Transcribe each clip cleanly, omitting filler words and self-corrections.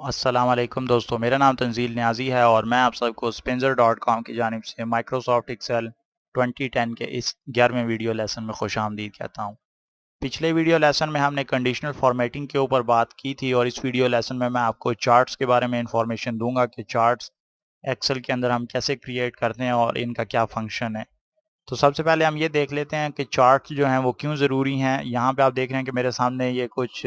अस्सलामुअलैकुम दोस्तों, मेरा नाम तंजील न्याजी है और मैं आप सबको स्पेंसर.com की जानिब से माइक्रोसॉफ्ट एक्सेल 2010 के इस 11वें वीडियो लेसन में खुशामदीद कहता हूँ। पिछले वीडियो लेसन में हमने कंडीशनल फॉर्मेटिंग के ऊपर बात की थी और इस वीडियो लेसन में मैं आपको चार्ट्स के बारे में इंफॉर्मेशन दूंगा कि चार्ट्स एक्सेल के अंदर हम कैसे क्रिएट करते हैं और इनका क्या फंक्शन है। तो सबसे पहले हम ये देख लेते हैं कि चार्ट्स जो हैं वो क्यों ज़रूरी हैं। यहाँ पे आप देख रहे हैं कि मेरे सामने ये कुछ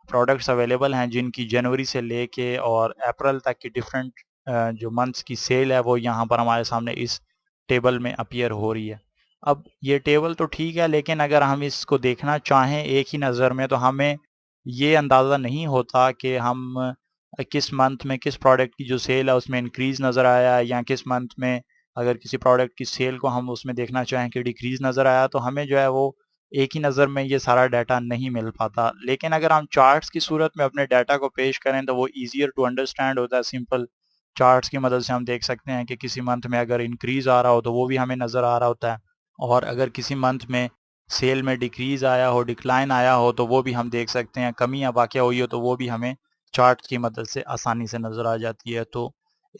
प्रोडक्ट्स अवेलेबल हैं जिनकी जनवरी से लेके और अप्रैल तक की डिफरेंट जो मंथ्स की सेल है वो यहाँ पर हमारे सामने इस टेबल में अपीयर हो रही है। अब ये टेबल तो ठीक है, लेकिन अगर हम इसको देखना चाहें एक ही नज़र में तो हमें ये अंदाज़ा नहीं होता कि हम किस मंथ में किस प्रोडक्ट की जो सेल है उसमें इंक्रीज़ नज़र आया है या किस मंथ में अगर किसी प्रोडक्ट की सेल को हम उसमें देखना चाहें कि डिक्रीज़ नज़र आया, तो हमें जो है वो एक ही नज़र में ये सारा डाटा नहीं मिल पाता। लेकिन अगर हम चार्ट्स की सूरत में अपने डाटा को पेश करें तो वो ईजियर टू अंडरस्टैंड होता है। सिंपल चार्ट्स की मदद से हम देख सकते हैं कि किसी मंथ में अगर इंक्रीज़ आ रहा हो तो वो भी हमें नज़र आ रहा होता है, और अगर किसी मंथ में सेल में डिक्रीज़ आया हो, डिक्लाइन आया हो, तो वो भी हम देख सकते हैं। कमी या वाक़या हुई हो तो वो भी हमें चार्ट्स की मदद से आसानी से नज़र आ जाती है। तो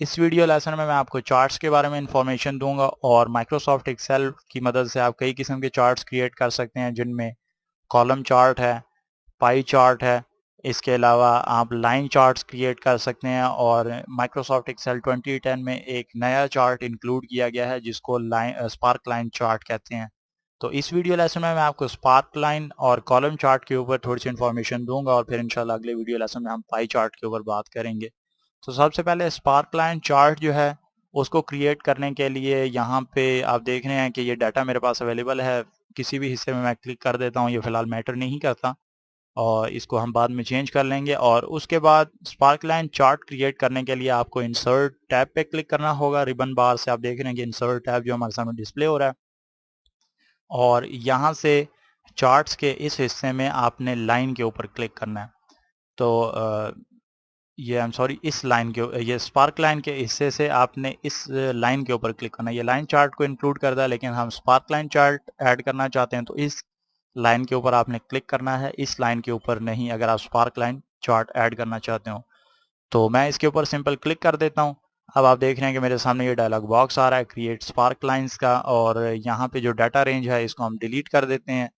इस वीडियो लेसन में मैं आपको चार्ट्स के बारे में इंफॉर्मेशन दूंगा और माइक्रोसॉफ्ट एक्सेल की मदद से आप कई किस्म के चार्ट्स क्रिएट कर सकते हैं, जिनमें कॉलम चार्ट है, पाई चार्ट है। इसके अलावा आप लाइन चार्ट्स क्रिएट कर सकते हैं और माइक्रोसॉफ्ट एक्सेल 2010 में एक नया चार्ट इंक्लूड किया गया है जिसको स्पार्क लाइन चार्ट कहते हैं। तो इस वीडियो लेसन में मैं आपको स्पार्क लाइन और कॉलम चार्ट के ऊपर थोड़ी सी इन्फॉर्मेशन दूंगा और फिर इंशाल्लाह अगले वीडियो लेसन में हम पाई चार्ट के ऊपर बात करेंगे। तो सबसे पहले स्पार्क लाइन चार्ट जो है उसको क्रिएट करने के लिए यहाँ पे आप देख रहे हैं कि ये डाटा मेरे पास अवेलेबल है। किसी भी हिस्से में मैं क्लिक कर देता हूँ, ये फिलहाल मैटर नहीं करता और इसको हम बाद में चेंज कर लेंगे। और उसके बाद स्पार्क लाइन चार्ट क्रिएट करने के लिए आपको इंसर्ट टैब पे क्लिक करना होगा। रिबन बार से आप देख रहे हैं कि इंसर्ट टैब जो हमारे सामने डिस्प्ले हो रहा है, और यहाँ से चार्ट्स के इस हिस्से में आपने लाइन के ऊपर क्लिक करना है। तो ये आई एम सॉरी, इस लाइन के ये स्पार्क लाइन के हिस्से से आपने इस लाइन के ऊपर क्लिक करना है। ये लाइन चार्ट को इंक्लूड करता है, लेकिन हम स्पार्क लाइन चार्ट ऐड करना चाहते हैं तो इस लाइन के ऊपर आपने क्लिक करना है, इस लाइन के ऊपर नहीं, अगर आप स्पार्क लाइन चार्ट ऐड करना चाहते हो। तो मैं इसके ऊपर सिंपल क्लिक कर देता हूँ। अब आप देख रहे हैं कि मेरे सामने ये डायलॉग बॉक्स आ रहा है क्रिएट स्पार्क लाइन्स का, और यहाँ पे जो डाटा रेंज है इसको हम डिलीट कर देते हैं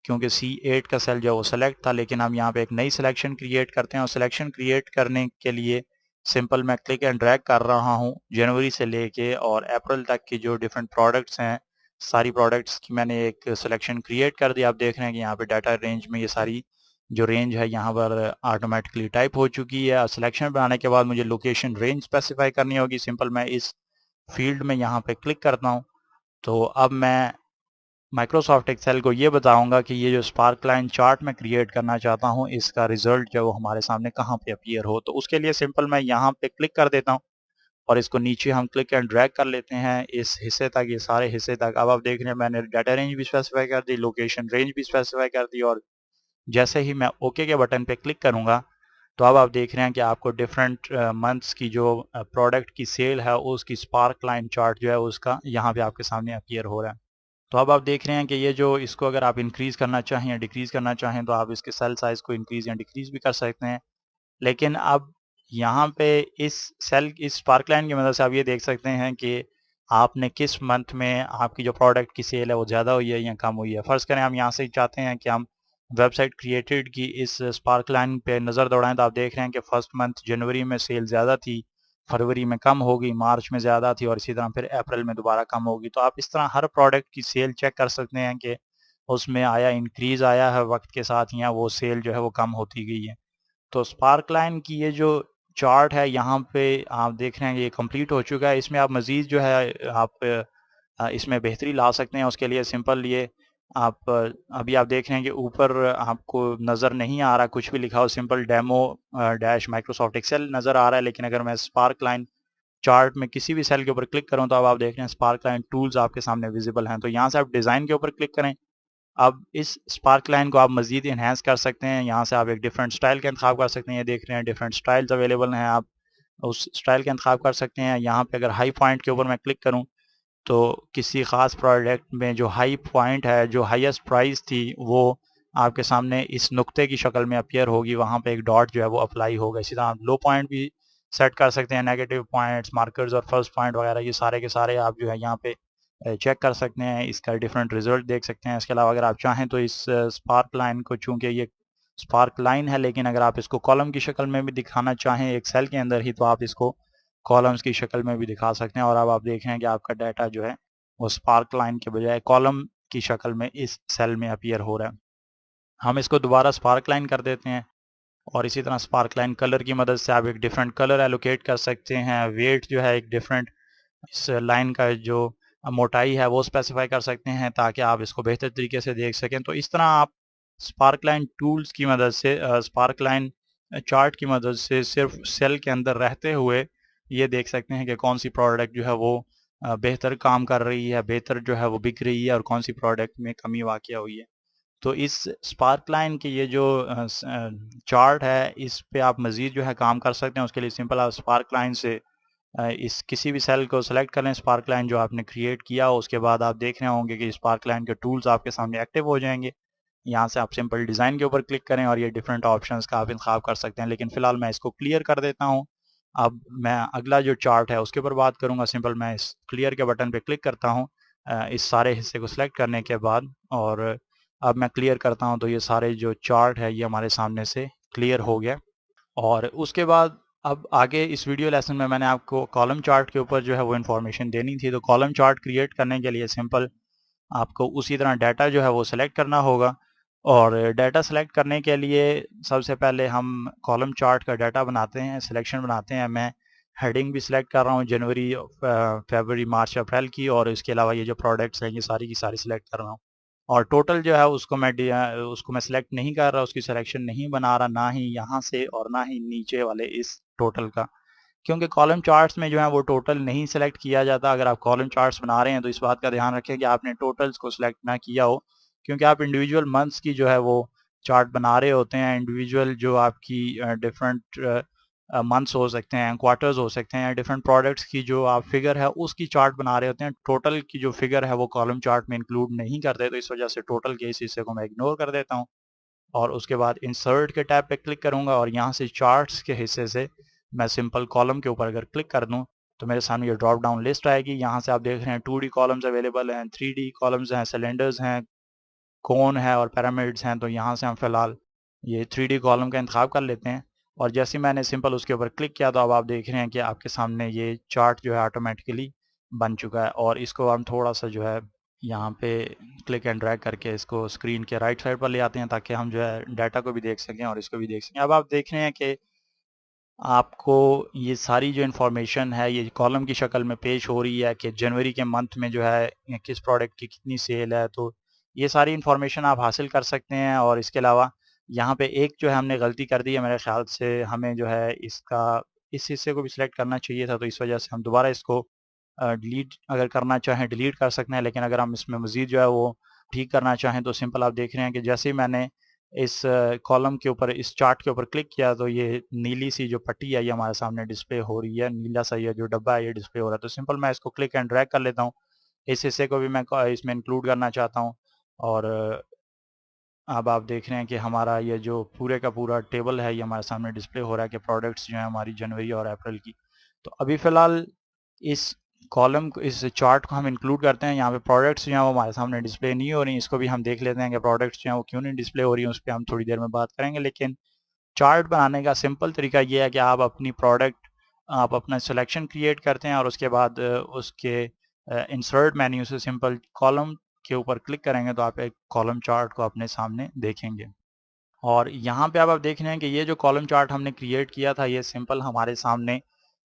क्योंकि C8 का सेल जो है वो सेलेक्ट था। लेकिन हम यहाँ पे एक नई सिलेक्शन क्रिएट करते हैं और सिलेक्शन क्रिएट करने के लिए सिंपल मैं क्लिक एंड ड्रैग कर रहा हूँ जनवरी से लेके और अप्रैल तक की जो डिफरेंट प्रोडक्ट्स हैं, सारी प्रोडक्ट्स की मैंने एक सिलेक्शन क्रिएट कर दी। आप देख रहे हैं कि यहाँ पे डाटा रेंज में ये सारी जो रेंज है यहाँ पर ऑटोमेटिकली टाइप हो चुकी है। सिलेक्शन बनाने के बाद मुझे लोकेशन रेंज स्पेसिफाई करनी होगी। सिंपल मैं इस फील्ड में यहाँ पे क्लिक करता हूँ। तो अब मैं माइक्रोसॉफ्ट एक्सेल को ये बताऊंगा कि ये जो स्पार्क लाइन चार्ट मैं क्रिएट करना चाहता हूँ इसका रिजल्ट जो वो हमारे सामने कहाँ पे अपीयर हो। तो उसके लिए सिंपल मैं यहाँ पे क्लिक कर देता हूँ और इसको नीचे हम क्लिक एंड ड्रैग कर लेते हैं इस हिस्से तक, ये सारे हिस्से तक। अब आप देख रहे हैं मैंने डाटा रेंज भी स्पेसिफाई कर दी, लोकेशन रेंज भी स्पेसिफाई कर दी, और जैसे ही मैं ओके के बटन पे क्लिक करूंगा तो अब आप देख रहे हैं कि आपको डिफरेंट मंथ्स की जो प्रोडक्ट की सेल है उसकी स्पार्क लाइन चार्ट जो है उसका यहाँ पे आपके सामने अपीयर हो रहा है। तो अब आप देख रहे हैं कि ये जो इसको अगर आप इंक्रीज़ करना चाहें या डिक्रीज़ करना चाहें तो आप इसके सेल साइज़ को इंक्रीज़ या डिक्रीज़ भी कर सकते हैं। लेकिन अब यहाँ पे इस इस स्पार्क लाइन की मदद से आप ये देख सकते हैं कि आपने किस मंथ में आपकी जो प्रोडक्ट की सेल है वो ज़्यादा हुई है या कम हुई है। फ़र्ज़ करें हम यहाँ से चाहते हैं कि हम वेबसाइट क्रिएटेड की इस स्पार्क लाइन पे नज़र दौड़ाएँ, तो आप देख रहे हैं कि फर्स्ट मंथ जनवरी में सेल ज़्यादा थी, फरवरी में कम होगी, मार्च में ज़्यादा थी और इसी तरह फिर अप्रैल में दोबारा कम होगी। तो आप इस तरह हर प्रोडक्ट की सेल चेक कर सकते हैं कि उसमें आया इंक्रीज़ आया है वक्त के साथ या वो सेल जो है वो कम होती गई है। तो स्पार्क लाइन की ये जो चार्ट है यहाँ पे आप देख रहे हैं ये कंप्लीट हो चुका है। इसमें आप मज़ीद जो है आप इसमें बेहतरी ला सकते हैं। उसके लिए सिंपल ये आप अभी आप देख रहे हैं कि ऊपर आपको नज़र नहीं आ रहा कुछ भी लिखा हो, simple demo dash Microsoft Excel नज़र आ रहा है। लेकिन अगर मैं स्पार्क लाइन चार्ट में किसी भी सेल के ऊपर क्लिक करूं तो अब आप देख रहे हैं स्पार्क लाइन टूल्स आपके सामने विजिबल हैं। तो यहाँ से आप डिज़ाइन के ऊपर क्लिक करें। अब इस स्पार्क लाइन को आप मज़ीद इन्हेंस कर सकते हैं। यहाँ से आप एक डिफरेंट स्टाइल का इंतखाब कर सकते हैं। ये देख रहे हैं डिफरेंट स्टाइल्स अवेलेबल हैं, आप उस स्टाइल का इंतखाब कर सकते हैं। यहाँ पे अगर हाई पॉइंट के ऊपर मैं क्लिक करूँ तो किसी ख़ास प्रोडक्ट में जो हाई पॉइंट है, जो हाईएस्ट प्राइस थी, वो आपके सामने इस नुक्ते की शक्ल में अपीयर होगी, वहाँ पे एक डॉट जो है वो अप्लाई होगा। इसी तरह आप लो पॉइंट भी सेट कर सकते हैं, नेगेटिव पॉइंट्स, मार्कर्स और फर्स्ट पॉइंट वगैरह, ये सारे के सारे आप जो है यहाँ पे चेक कर सकते हैं, इसका डिफरेंट रिजल्ट देख सकते हैं। इसके अलावा अगर आप चाहें तो इस स्पार्क लाइन को, चूंकि ये स्पार्क लाइन है, लेकिन अगर आप इसको कॉलम की शक्ल में भी दिखाना चाहें एक सेल के अंदर ही, तो आप इसको कॉलम्स की शक्ल में भी दिखा सकते हैं। और अब आप देख रहे हैं कि आपका डाटा जो है वो स्पार्क लाइन के बजाय कॉलम की शक्ल में इस सेल में अपीयर हो रहा है। हम इसको दोबारा स्पार्क लाइन कर देते हैं और इसी तरह स्पार्क लाइन कलर की मदद से आप एक डिफरेंट कलर एलोकेट कर सकते हैं। वेट जो है एक डिफरेंट, इस लाइन का जो मोटाई है वो स्पेसिफाई कर सकते हैं ताकि आप इसको बेहतर तरीके से देख सकें। तो इस तरह आप स्पार्क लाइन टूल्स की मदद से, स्पार्क लाइन चार्ट की मदद से सिर्फ सेल के अंदर रहते हुए ये देख सकते हैं कि कौन सी प्रोडक्ट जो है वो बेहतर काम कर रही है, बेहतर जो है वो बिक रही है, और कौन सी प्रोडक्ट में कमी वाक़या हुई है। तो इस स्पार्क लाइन के ये जो चार्ट है, इस पे आप मज़ीद जो है काम कर सकते हैं। उसके लिए सिंपल आप स्पार्क लाइन से इस किसी भी सेल को सिलेक्ट कर लें, स्पार्क लाइन जो आपने क्रिएट किया हो, उसके बाद आप देख रहे होंगे कि स्पार्क लाइन के टूल्स आपके सामने एक्टिव हो जाएंगे। यहाँ से आप सिंपल डिज़ाइन के ऊपर क्लिक करें और ये डिफरेंट ऑप्शंस का आप इंतखाब कर सकते हैं। लेकिन फ़िलहाल मैं इसको क्लियर कर देता हूँ। अब मैं अगला जो चार्ट है उसके ऊपर बात करूँगा। सिंपल मैं इस क्लियर के बटन पे क्लिक करता हूँ इस सारे हिस्से को सिलेक्ट करने के बाद, और अब मैं क्लियर करता हूँ तो ये सारे जो चार्ट है ये हमारे सामने से क्लियर हो गया। और उसके बाद अब आगे इस वीडियो लेसन में मैंने आपको कॉलम चार्ट के ऊपर जो है वो इन्फॉर्मेशन देनी थी। तो कॉलम चार्ट क्रिएट करने के लिए सिंपल आपको उसी तरह डाटा जो है वो सिलेक्ट करना होगा। और डाटा सेलेक्ट करने के लिए सबसे पहले हम कॉलम चार्ट का डाटा बनाते हैं, सिलेक्शन बनाते हैं। मैं हेडिंग भी सिलेक्ट कर रहा हूँ जनवरी, फरवरी, मार्च, अप्रैल की, और इसके अलावा ये जो प्रोडक्ट्स हैं ये सारी की सारी सिलेक्ट कर रहा हूँ। और टोटल जो है उसको मैं सिलेक्ट नहीं कर रहा, उसकी सिलेक्शन नहीं बना रहा, ना ही यहाँ से और ना ही नीचे वाले इस टोटल का, क्योंकि कॉलम चार्ट्स में जो है वो टोटल नहीं सिलेक्ट किया जाता। अगर आप कॉलम चार्ट्स बना रहे हैं तो इस बात का ध्यान रखें कि आपने टोटल्स को सिलेक्ट ना किया हो, क्योंकि आप इंडिविजुअल मंथ्स की जो है वो चार्ट बना रहे होते हैं। इंडिविजुअल जो आपकी डिफरेंट मंथ्स हो सकते हैं, क्वार्टर्स हो सकते हैं, डिफरेंट प्रोडक्ट्स की जो आप फिगर है उसकी चार्ट बना रहे होते हैं। टोटल की जो फिगर है वो कॉलम चार्ट में इंक्लूड नहीं करते, तो इस वजह से टोटल के इस हिस्से को मैं इग्नोर कर देता हूँ। और उसके बाद इंसर्ट के टैब पे क्लिक करूंगा और यहाँ से चार्ट्स के हिस्से से मैं सिंपल कॉलम के ऊपर अगर क्लिक कर दूं तो मेरे सामने ये ड्रॉप डाउन लिस्ट आएगी। यहाँ से आप देख रहे हैं 2D कॉलम्स अवेलेबल हैं, 3D कॉलम्स हैं, सिलेंडर्स हैं, कोन है और पिरामिड्स हैं। तो यहाँ से हम फिलहाल ये 3D कॉलम का इंतखाब कर लेते हैं। और जैसे मैंने सिंपल उसके ऊपर क्लिक किया तो अब आप देख रहे हैं कि आपके सामने ये चार्ट जो है ऑटोमेटिकली बन चुका है। और इसको हम थोड़ा सा जो है यहाँ पे क्लिक एंड ड्रैग करके इसको स्क्रीन के राइट साइड पर ले आते हैं ताकि हम जो है डाटा को भी देख सकें और इसको भी देख सकें। अब आप देख रहे हैं कि आपको ये सारी जो इन्फॉर्मेशन है ये कॉलम की शक्ल में पेश हो रही है कि जनवरी के मंथ में जो है किस प्रोडक्ट की कितनी सेल है। तो ये सारी इन्फॉर्मेशन आप हासिल कर सकते हैं। और इसके अलावा यहाँ पे एक जो है हमने गलती कर दी है, मेरे ख्याल से हमें जो है इसका इस हिस्से को भी सिलेक्ट करना चाहिए था, तो इस वजह से हम दोबारा इसको डिलीट अगर करना चाहें डिलीट कर सकते हैं। लेकिन अगर हम इसमें मज़ीद जो है वो ठीक करना चाहें तो सिंपल आप देख रहे हैं कि जैसे ही मैंने इस कॉलम के ऊपर, इस चार्ट के ऊपर क्लिक किया तो ये नीली सी जो पट्टी है ये हमारे सामने डिस्प्ले हो रही है, नीला सा ये जो डब्बा है ये डिस्प्ले हो रहा है। तो सिंपल मैं इसको क्लिक एंड ड्रैग कर लेता हूँ, इस हिस्से को भी मैं इसमें इंक्लूड करना चाहता हूँ। और अब आप देख रहे हैं कि हमारा ये जो पूरे का पूरा टेबल है ये हमारे सामने डिस्प्ले हो रहा है कि प्रोडक्ट्स जो है हमारी जनवरी और अप्रैल की। तो अभी फ़िलहाल इस कॉलम को, इस चार्ट को हम इंक्लूड करते हैं। यहाँ पे प्रोडक्ट्स जो हैं वो हमारे सामने डिस्प्ले नहीं हो रही, इसको भी हम देख लेते हैं कि प्रोडक्ट्स जो हैं वो क्यों नहीं डिस्प्ले हो रही हैं, उस पर हम थोड़ी देर में बात करेंगे। लेकिन चार्ट बनाने का सिंपल तरीका ये है कि आप अपनी प्रोडक्ट, आप अपना सिलेक्शन क्रिएट करते हैं और उसके बाद उसके इंसर्ट मेन्यू से सिंपल कॉलम के ऊपर क्लिक करेंगे तो आप एक कॉलम चार्ट को अपने सामने देखेंगे। और यहाँ पे अब आप देख रहे हैं कि ये जो कॉलम चार्ट हमने क्रिएट किया था ये सिंपल हमारे सामने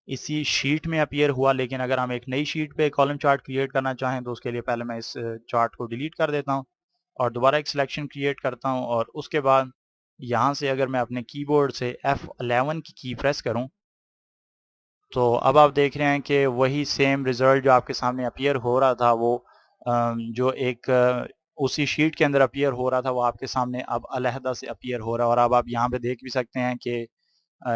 इसी शीट में अपीयर हुआ। लेकिन अगर हम एक नई शीट पे कॉलम चार्ट क्रिएट करना चाहें तो उसके लिए पहले मैं इस चार्ट को डिलीट कर देता हूँ और दोबारा एक सिलेक्शन क्रिएट करता हूँ। और उसके बाद यहाँ से अगर मैं अपने कीबोर्ड से F11 की प्रेस करूँ तो अब आप देख रहे हैं कि वही सेम रिजल्ट जो आपके सामने अपीयर हो रहा था वो जो एक उसी शीट के अंदर अपीयर हो रहा था वो आपके सामने अब अलहदा से अपीयर हो रहा है। और अब आप यहाँ पे देख भी सकते हैं कि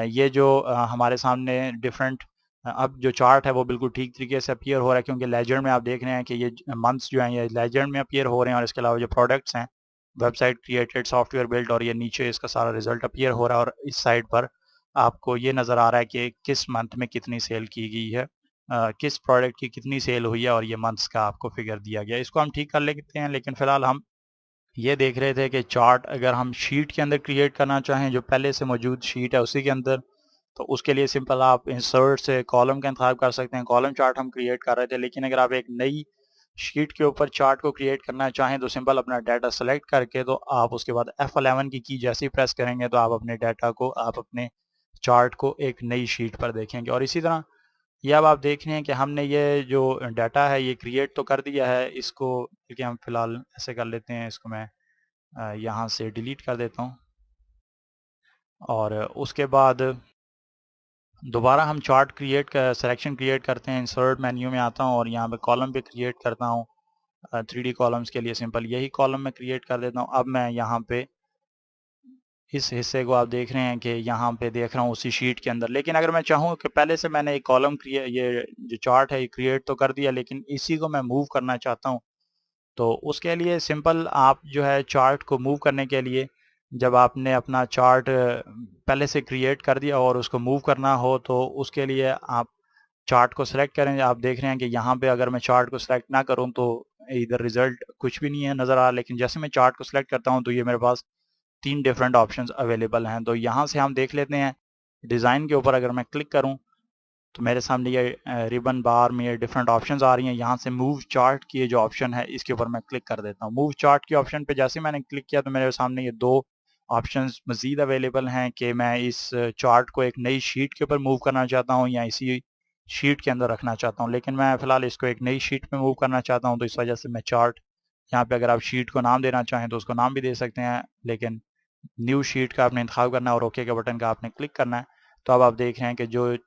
ये जो हमारे सामने डिफरेंट अब जो चार्ट है वो बिल्कुल ठीक तरीके से अपीयर हो रहा है, क्योंकि लेजेंड में आप देख रहे हैं कि ये मंथ्स जो हैं ये लेजेंड में अपीयर हो रहे हैं और इसके अलावा जो प्रोडक्ट्स हैं वेबसाइट क्रिएटेड, सॉफ्टवेयर बिल्ड, और ये नीचे इसका सारा रिजल्ट अपीयर हो रहा है और इस साइड पर आपको ये नज़र आ रहा है कि किस मंथ में कितनी सेल की गई है, किस प्रोडक्ट की कितनी सेल हुई है, और ये मंथ्स का आपको फिगर दिया गया है। इसको हम ठीक कर लेते हैं, लेकिन फ़िलहाल हम ये देख रहे थे कि चार्ट अगर हम शीट के अंदर क्रिएट करना चाहें, जो पहले से मौजूद शीट है उसी के अंदर, तो उसके लिए सिंपल आप इंसर्ट से कॉलम का इंतखाब कर सकते हैं। कॉलम चार्ट हम क्रिएट कर रहे थे, लेकिन अगर आप एक नई शीट के ऊपर चार्ट को क्रिएट करना चाहें तो सिंपल अपना डाटा सेलेक्ट करके, तो आप उसके बाद F11 की जैसे ही प्रेस करेंगे तो आप अपने डाटा को, आप अपने चार्ट को एक नई शीट पर देखेंगे। और इसी तरह ये अब आप देख रहे हैं कि हमने ये जो डाटा है ये क्रिएट तो कर दिया है। इसको क्योंकि हम फिलहाल ऐसे कर लेते हैं, इसको मैं यहाँ से डिलीट कर देता हूँ, और उसके बाद दोबारा हम चार्ट क्रिएट कर सिलेक्शन क्रिएट करते हैं। इंसर्ट मेन्यू में आता हूँ और यहाँ पे कॉलम पे क्रिएट करता हूँ। 3D कॉलम्स के लिए सिंपल यही कॉलम में क्रिएट कर देता हूँ। अब मैं यहाँ पे इस हिस्से को आप देख रहे हैं कि यहाँ पे देख रहा हूँ उसी शीट के अंदर, लेकिन अगर मैं चाहूँ कि पहले से मैंने एक कॉलम क्रिएट, ये जो चार्ट है ये क्रिएट तो कर दिया, लेकिन इसी को मैं मूव करना चाहता हूँ, तो उसके लिए सिंपल आप जो है चार्ट को मूव करने के लिए, जब आपने अपना चार्ट पहले से क्रिएट कर दिया और उसको मूव करना हो, तो उसके लिए आप चार्ट को सिलेक्ट करें। आप देख रहे हैं कि यहाँ पे अगर मैं चार्ट को सिलेक्ट ना करूँ तो इधर रिजल्ट कुछ भी नहीं है नज़र आ रहा, लेकिन जैसे मैं चार्ट को सिलेक्ट करता हूँ तो ये मेरे पास 3 डिफरेंट ऑप्शंस अवेलेबल हैं। तो यहाँ से हम देख लेते हैं, डिज़ाइन के ऊपर अगर मैं क्लिक करूँ तो मेरे सामने ये रिबन बार में ये डिफरेंट ऑप्शंस आ रही हैं। यहाँ से मूव चार्ट की ये जो ऑप्शन है इसके ऊपर मैं क्लिक कर देता हूँ। मूव चार्ट के ऑप्शन पे जैसे मैंने क्लिक किया तो मेरे सामने ये 2 ऑप्शंस मजीद अवेलेबल हैं कि मैं इस चार्ट को एक नई शीट के ऊपर मूव करना चाहता हूँ या इसी शीट के अंदर रखना चाहता हूँ, लेकिन मैं फ़िलहाल इसको एक नई शीट पे मूव करना चाहता हूँ। तो इस वजह से मैं चार्ट, यहाँ पे अगर आप शीट को नाम देना चाहें तो उसको नाम भी दे सकते हैं, लेकिन न्यू शीट का आपने इंतखाब करना है और ओके के बटन का आपने क्लिक करना है। तो अब आप देख रहे हैं कि जो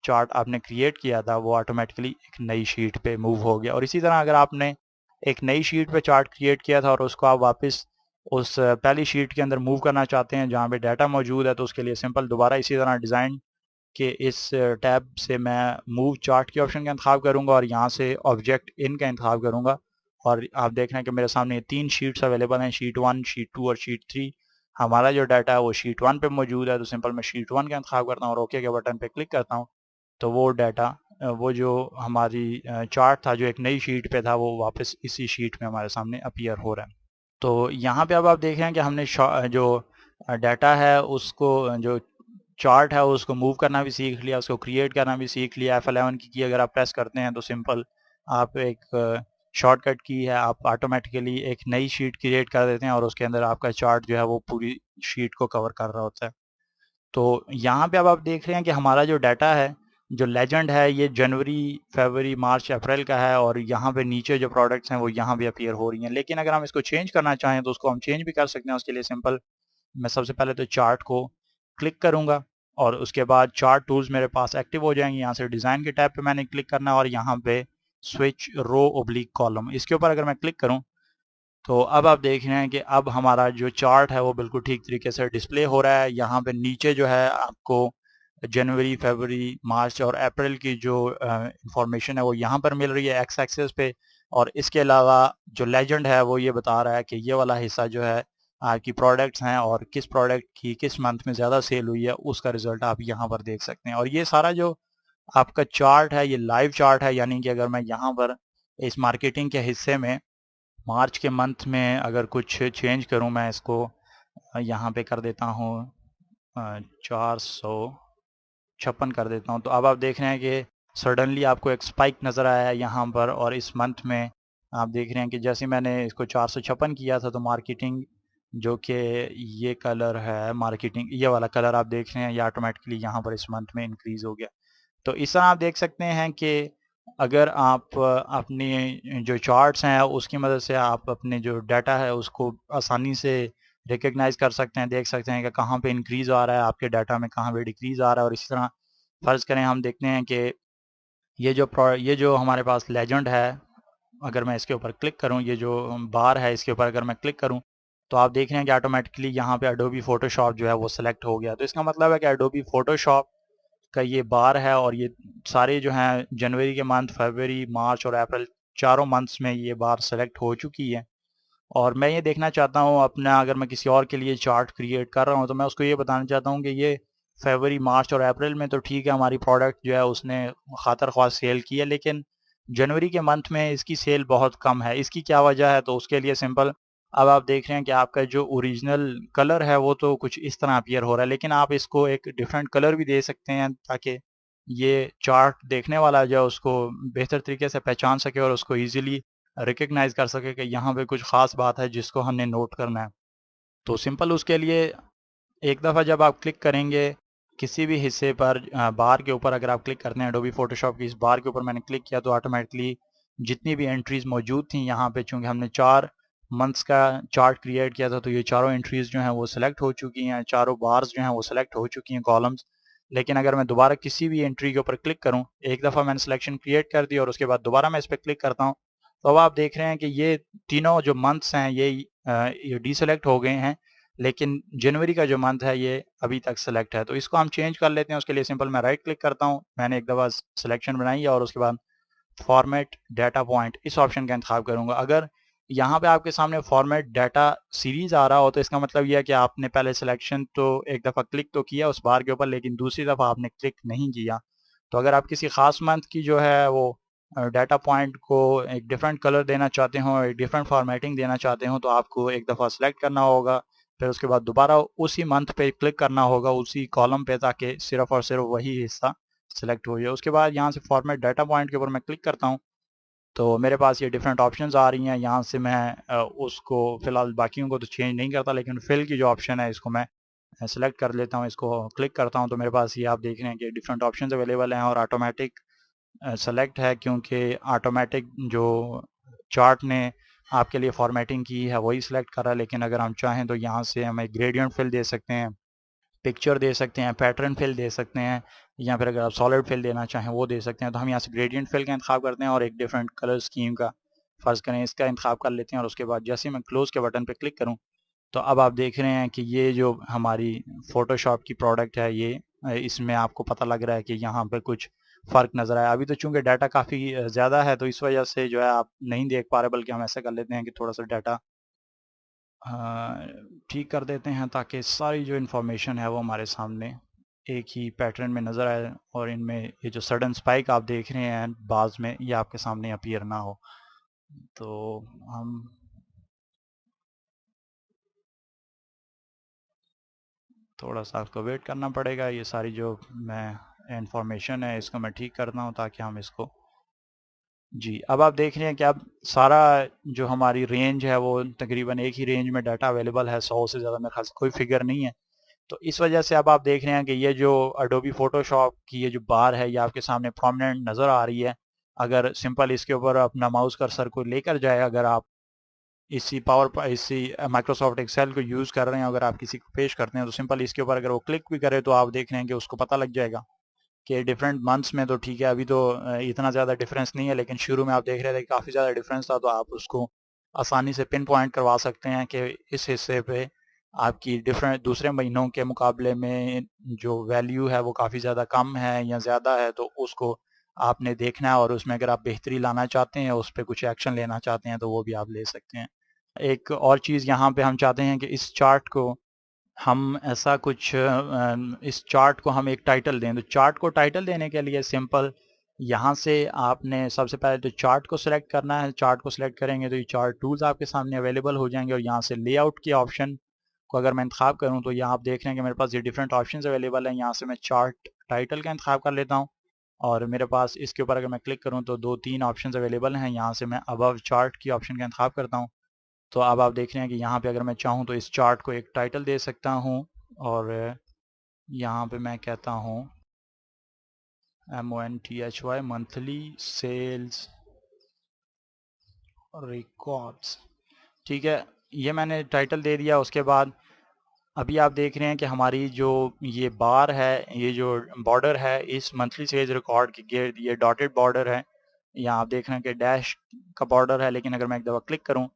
चार्ट आपने क्रिएट किया था वो ऑटोमेटिकली एक नई शीट पे मूव हो गया। और इसी तरह अगर आपने एक नई शीट पे चार्ट क्रिएट किया था और उसको आप वापस उस पहली शीट के अंदर मूव करना चाहते हैं जहाँ पे डाटा मौजूद है, तो उसके लिए सिंपल दोबारा इसी तरह डिज़ाइन के इस टैब से मैं मूव चार्ट के ऑप्शन का इंतखाब करूँगा और यहाँ से ऑब्जेक्ट इन का इंतखाब करूँगा। और आप देख रहे हैं कि मेरे सामने 3 शीट्स अवेलेबल हैं, शीट 1, शीट 2 और शीट 3। हमारा जो डाटा है वो शीट 1 पे मौजूद है, तो सिंपल मैं शीट 1 का इंतखाब करता हूँ और ओके के बटन पे क्लिक करता हूँ। तो वो डाटा, वो जो हमारी चार्ट था जो एक नई शीट पे था, वो वापस इसी शीट में हमारे सामने अपीयर हो रहा है। तो यहाँ पे अब आप देख रहे हैं कि हमने जो डाटा है उसको, जो चार्ट है उसको मूव करना भी सीख लिया, उसको क्रिएट करना भी सीख लिया। F11 की अगर आप प्रेस करते हैं तो सिंपल आप एक शॉर्टकट की है, आप ऑटोमेटिकली एक नई शीट क्रिएट कर देते हैं और उसके अंदर आपका चार्ट जो है वो पूरी शीट को कवर कर रहा होता है। तो यहाँ पे अब आप देख रहे हैं कि हमारा जो डाटा है, जो लेजेंड है, ये जनवरी, फरवरी, मार्च, अप्रैल का है और यहाँ पे नीचे जो प्रोडक्ट्स हैं वो यहाँ भी अपीयर हो रही हैं। लेकिन अगर हम इसको चेंज करना चाहें तो उसको हम चेंज भी कर सकते हैं। उसके लिए सिंपल मैं सबसे पहले तो चार्ट को क्लिक करूँगा और उसके बाद चार्ट टूल्स मेरे पास एक्टिव हो जाएंगे। यहाँ से डिज़ाइन के टैब पे मैंने क्लिक करना है और यहाँ पे स्विच रो ओब्लिक कॉलम, इसके ऊपर अगर मैं क्लिक करूँ तो अब आप देख रहे हैं कि अब हमारा जो चार्ट है वो बिल्कुल ठीक तरीके से डिस्प्ले हो रहा है। यहाँ पे नीचे जो है आपको जनवरी, फरवरी, मार्च और अप्रैल की जो इंफॉर्मेशन है वो यहाँ पर मिल रही है एक्स एक्सेस पे। और इसके अलावा जो लेजेंड है वो ये बता रहा है कि ये वाला हिस्सा जो है आपकी प्रोडक्ट्स हैं और किस प्रोडक्ट की किस मंथ में ज़्यादा सेल हुई है उसका रिजल्ट आप यहाँ पर देख सकते हैं। और ये सारा जो आपका चार्ट है ये लाइव चार्ट है, यानी कि अगर मैं यहाँ पर इस मार्केटिंग के हिस्से में मार्च के मंथ में अगर कुछ चेंज करूं, मैं इसको यहाँ पे कर देता हूँ 456 कर देता हूँ, तो अब आप देख रहे हैं कि सडनली आपको एक स्पाइक नज़र आया है यहाँ पर। और इस मंथ में आप देख रहे हैं कि जैसे मैंने इसको 456 किया था तो मार्केटिंग जो कि ये कलर है, मार्केटिंग ये वाला कलर आप देख रहे हैं ये ऑटोमेटिकली यहाँ पर इस मंथ में इंक्रीज़ हो गया। तो इस तरह आप देख सकते हैं कि अगर आप अपनी जो चार्ट्स हैं उसकी मदद से आप अपने जो डाटा है उसको आसानी से रिकग्नाइज कर सकते हैं, देख सकते हैं कि कहाँ पे इंक्रीज़ आ रहा है आपके डाटा में, कहाँ पे डिक्रीज़ आ रहा है। और इसी तरह फ़र्ज़ करें हम देखते हैं कि ये जो हमारे पास लेजेंड है, अगर मैं इसके ऊपर क्लिक करूँ, ये जो बार है इसके ऊपर अगर मैं क्लिक करूँ तो आप देख रहे हैं कि ऑटोमेटिकली यहाँ पे एडोबी फोटोशॉप जो है वो सिलेक्ट हो गया। तो इसका मतलब है कि एडोबी फोटोशॉप का ये बार है और ये सारे जो हैं जनवरी के मंथ, फरवरी, मार्च और अप्रैल, चारों मंथ्स में ये बार सेलेक्ट हो चुकी है। और मैं ये देखना चाहता हूँ अपना, अगर मैं किसी और के लिए चार्ट क्रिएट कर रहा हूँ तो मैं उसको ये बताना चाहता हूँ कि ये फरवरी, मार्च और अप्रैल में तो ठीक है, हमारी प्रोडक्ट जो है उसने खातर ख्वाह सेल की है, लेकिन जनवरी के मंथ में इसकी सेल बहुत कम है। इसकी क्या वजह है? तो उसके लिए सिंपल, अब आप देख रहे हैं कि आपका जो ओरिजिनल कलर है वो तो कुछ इस तरह अपीयर हो रहा है, लेकिन आप इसको एक डिफरेंट कलर भी दे सकते हैं ताकि ये चार्ट देखने वाला जो है उसको बेहतर तरीके से पहचान सके और उसको ईजिली रिकग्नाइज कर सके कि यहाँ पे कुछ खास बात है जिसको हमने नोट करना है। तो सिंपल उसके लिए एक दफ़ा जब आप क्लिक करेंगे किसी भी हिस्से पर, बार के ऊपर अगर आप क्लिक करते हैं एडोबी फोटोशॉप की इस बार के ऊपर मैंने क्लिक किया तो ऑटोमेटिकली जितनी भी एंट्रीज मौजूद थी यहाँ पे, चूंकि हमने 4 मंथ्स का चार्ट क्रिएट किया था तो ये चारों एंट्रीज जो हैं वो सिलेक्ट हो चुकी हैं, चारों बार्स जो हैं वो सिलेक्ट हो चुकी हैं, कॉलम्स। लेकिन अगर मैं दोबारा किसी भी एंट्री के ऊपर क्लिक करूँ, एक दफ़ा मैंने सिलेक्शन क्रिएट कर दी और उसके बाद दोबारा मैं इस पर क्लिक करता हूँ, तो अब आप देख रहे हैं कि ये तीनों जो मंथ्स हैं ये डीसेलेक्ट हो गए हैं, लेकिन जनवरी का जो मंथ है ये अभी तक सेलेक्ट है। तो इसको हम चेंज कर लेते हैं। उसके लिए सिंपल मैं राइट क्लिक करता हूँ, मैंने एक दफ़ा सिलेक्शन बनाई है और उसके बाद फॉर्मेट डाटा पॉइंट इस ऑप्शन का इंतखाब करूंगा। अगर यहाँ पे आपके सामने फॉर्मेट डाटा सीरीज आ रहा हो तो इसका मतलब यह है कि आपने पहले सिलेक्शन तो एक दफ़ा क्लिक तो किया उस बार के ऊपर, लेकिन दूसरी दफ़ा आपने क्लिक नहीं किया। तो अगर आप किसी खास मंथ की जो है वो डाटा पॉइंट को एक डिफरेंट कलर देना चाहते हो, एक डिफरेंट फॉर्मेटिंग देना चाहते हो, तो आपको एक दफ़ा सेलेक्ट करना होगा, फिर उसके बाद दोबारा उसी मंथ पे क्लिक करना होगा उसी कॉलम पे, ताकि सिर्फ और सिर्फ वही हिस्सा सेलेक्ट हो जाए। उसके बाद यहाँ से फॉर्मेट डाटा पॉइंट के ऊपर मैं क्लिक करता हूँ तो मेरे पास ये डिफरेंट ऑप्शंस आ रही हैं। यहाँ से मैं उसको फ़िलहाल बाकियों को तो चेंज नहीं करता, लेकिन फिल की जो ऑप्शन है इसको मैं सेलेक्ट कर लेता हूँ, इसको क्लिक करता हूँ तो मेरे पास ये आप देख रहे हैं कि डिफरेंट ऑप्शंस अवेलेबल हैं और ऑटोमेटिक सेलेक्ट है, क्योंकि ऑटोमेटिक जो चार्ट ने आपके लिए फॉर्मेटिंग की है वही सिलेक्ट कर रहा है। लेकिन अगर हम चाहें तो यहाँ से हम एक ग्रेडियंट फिल दे सकते हैं, पिक्चर दे सकते हैं, पैटर्न फिल दे सकते हैं, या फिर अगर आप सॉलिड फिल देना चाहें वो दे सकते हैं। तो हम यहाँ से ग्रेडियंट फिल का इंतखाब करते हैं और एक डिफरेंट कलर स्कीम का फ़र्ज़ करें इसका इंतखाब कर लेते हैं, और उसके बाद जैसे ही मैं क्लोज़ के बटन पर क्लिक करूँ तो अब आप देख रहे हैं कि ये जो हमारी फ़ोटोशॉप की प्रोडक्ट है ये इसमें आपको पता लग रहा है कि यहाँ पे कुछ फ़र्क नज़र आया। अभी तो चूँकि डाटा काफ़ी ज़्यादा है तो इस वजह से जो है आप नहीं देख पा रहे, बल्कि हम ऐसा कर लेते हैं कि थोड़ा-सा डाटा ठीक कर देते हैं ताकि सारी जो इन्फॉर्मेशन है वो हमारे सामने एक ही पैटर्न में नज़र आए और इनमें ये जो सडन स्पाइक आप देख रहे हैं बाज में ये आपके सामने अपीयर ना हो। तो हम थोड़ा सा आपको वेट करना पड़ेगा, ये सारी जो मैं इंफॉर्मेशन है इसको मैं ठीक करता हूँ ताकि हम इसको जी। अब आप देख रहे हैं कि अब सारा जो हमारी रेंज है वो तकरीबन एक ही रेंज में डाटा अवेलेबल है, 100 से ज़्यादा मेरे ख्याल से कोई फिगर नहीं है। तो इस वजह से अब आप देख रहे हैं कि ये जो अडोबी फोटोशॉप की ये जो बार है ये आपके सामने प्रोमिनेंट नज़र आ रही है। अगर सिंपल इसके ऊपर अपना माउस कर्सर को लेकर जाए, अगर आप इसी माइक्रोसॉफ्ट एक्सेल को यूज़ कर रहे हैं, अगर आप किसी को पेश करते हैं तो सिंपल इसके ऊपर अगर वो क्लिक भी करे तो आप देख रहे हैं कि उसको पता लग जाएगा कि डिफरेंट मंथ्स में तो ठीक है, अभी तो इतना ज़्यादा डिफरेंस नहीं है, लेकिन शुरू में आप देख रहे थे कि काफ़ी ज़्यादा डिफरेंस था, तो आप उसको आसानी से पिन पॉइंट करवा सकते हैं कि इस हिस्से पे आपकी डिफरेंट दूसरे महीनों के मुकाबले में जो वैल्यू है वो काफ़ी ज़्यादा कम है या ज़्यादा है, तो उसको आपने देखना है और उसमें अगर आप बेहतरी लाना चाहते हैं, उस पर कुछ एक्शन लेना चाहते हैं तो वो भी आप ले सकते हैं। एक और चीज़ यहाँ पे हम चाहते हैं कि इस चार्ट को हम ऐसा कुछ इस चार्ट को हम एक टाइटल दें। तो चार्ट को टाइटल देने के लिए सिंपल यहाँ से आपने सबसे पहले तो चार्ट को सिलेक्ट करना है। चार्ट को सिलेक्ट करेंगे तो ये चार्ट टूल्स आपके सामने अवेलेबल हो जाएंगे और यहाँ से लेआउट के ऑप्शन को अगर मैं इंतखाब करूँ तो यहाँ आप देख रहे हैं कि मेरे पास ये डिफरेंट ऑप्शंस अवेलेबल हैं। यहाँ से मैं चार्ट टाइटल का इंतखाब कर लेता हूँ और मेरे पास इसके ऊपर अगर मैं क्लिक करूँ तो 2-3 ऑप्शंस अवेलेबल हैं। यहाँ से मैं अबव चार्ट की ऑप्शन का इंतखाब करता हूँ। तो अब आप देख रहे हैं कि यहाँ पे अगर मैं चाहूँ तो इस चार्ट को एक टाइटल दे सकता हूँ और यहाँ पे मैं कहता हूँ MONTHY मंथली सेल्स रिकॉर्ड्स। ठीक है, ये मैंने टाइटल दे दिया। उसके बाद अभी आप देख रहे हैं कि हमारी जो ये बार है, ये जो बॉर्डर है इस मंथली सेल्स रिकॉर्ड की गिर्द ये डॉटेड बॉर्डर है। यहाँ आप देख रहे हैं कि डैश का बॉर्डर है, लेकिन अगर मैं एक दफ़ा क्लिक करूँ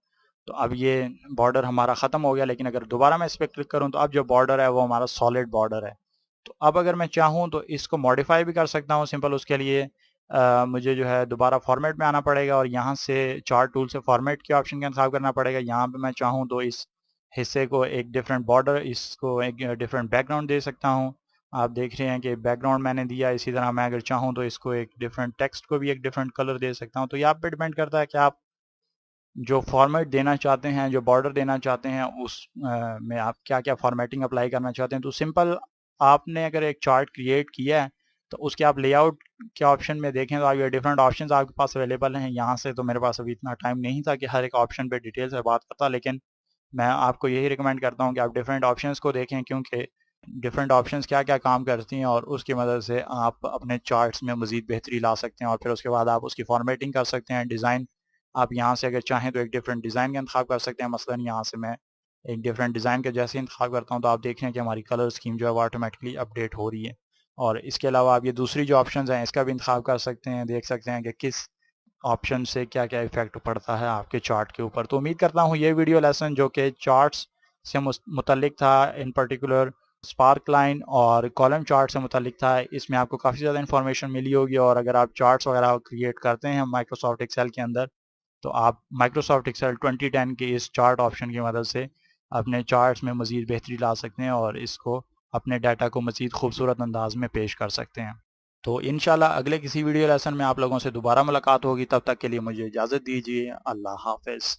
तो अब ये बॉर्डर हमारा ख़त्म हो गया। लेकिन अगर दोबारा मैं इस पर क्लिक करूँ तो अब जो बॉर्डर है वो हमारा सॉलिड बॉर्डर है। तो अब अगर मैं चाहूँ तो इसको मॉडिफाई भी कर सकता हूँ। सिंपल उसके लिए मुझे जो है दोबारा फॉर्मेट में आना पड़ेगा और यहाँ से चार्ट टूल से फॉर्मेट के ऑप्शन का इंतखाब करना पड़ेगा। यहाँ पे मैं चाहूँ तो इस हिस्से को एक डिफरेंट बॉर्डर, इसको एक डिफरेंट बैकग्राउंड दे सकता हूँ। आप देख रहे हैं कि बैकग्राउंड मैंने दिया। इसी तरह मैं अगर चाहूँ तो इसको एक डिफरेंट टेक्स्ट को भी एक डिफरेंट कलर दे सकता हूँ। तो ये आप पे डिपेंड करता है कि आप जो फॉर्मेट देना चाहते हैं, जो बॉर्डर देना चाहते हैं, उस में आप क्या क्या फॉर्मेटिंग अप्लाई करना चाहते हैं। तो सिंपल, आपने अगर एक चार्ट क्रिएट किया है तो उसके आप लेआउट के ऑप्शन में देखें तो ये डिफरेंट ऑप्शंस आपके पास अवेलेबल हैं। यहाँ से तो मेरे पास अभी इतना टाइम नहीं था कि हर एक ऑप्शन पे डिटेल से बात करता, लेकिन मैं आपको यही रिकमेंड करता हूँ कि आप डिफरेंट ऑप्शंस को देखें, क्योंकि डिफरेंट ऑप्शंस क्या क्या काम करती हैं और उसकी मदद से आप अपने चार्ट्स में मज़ीद बेहतरी ला सकते हैं और फिर उसके बाद आप उसकी फॉर्मेटिंग कर सकते हैं। डिज़ाइन आप यहाँ से अगर चाहें तो एक डिफरेंट डिज़ाइन का इंतखाब कर सकते हैं। मसलन यहाँ से मैं एक डिफरेंट डिज़ाइन का जैसे इंतखाब करता हूँ तो आप देख रहे हैं कि हमारी कलर स्कीम जो है वो ऑटोमेटिकली अपडेट हो रही है। और इसके अलावा आप ये दूसरी जो ऑप्शंस हैं इसका भी इंतखाब कर सकते हैं, देख सकते हैं कि किस ऑप्शन से क्या क्या इफेक्ट पड़ता है आपके चार्ट के ऊपर। तो उम्मीद करता हूँ ये वीडियो लेसन जो कि चार्ट्स से मुतल्लिक था, इन पर्टिकुलर स्पार्क लाइन और कॉलम चार्ट से मुतल्लिक था, इसमें आपको काफ़ी ज़्यादा इन्फॉर्मेशन मिली होगी। और अगर आप चार्ट्स वगैरह क्रिएट करते हैं माइक्रोसॉफ्ट एक्सेल के अंदर तो आप माइक्रोसॉफ्ट एक्सेल 2010 के इस चार्ट ऑप्शन की मदद से अपने चार्ट्स में मज़ीद बेहतरी ला सकते हैं और इसको अपने डाटा को मज़ीद खूबसूरत अंदाज में पेश कर सकते हैं। तो इंशाल्लाह अगले किसी वीडियो लेसन में आप लोगों से दोबारा मुलाकात होगी। तब तक के लिए मुझे इजाज़त दीजिए। अल्लाह हाफ़िज़।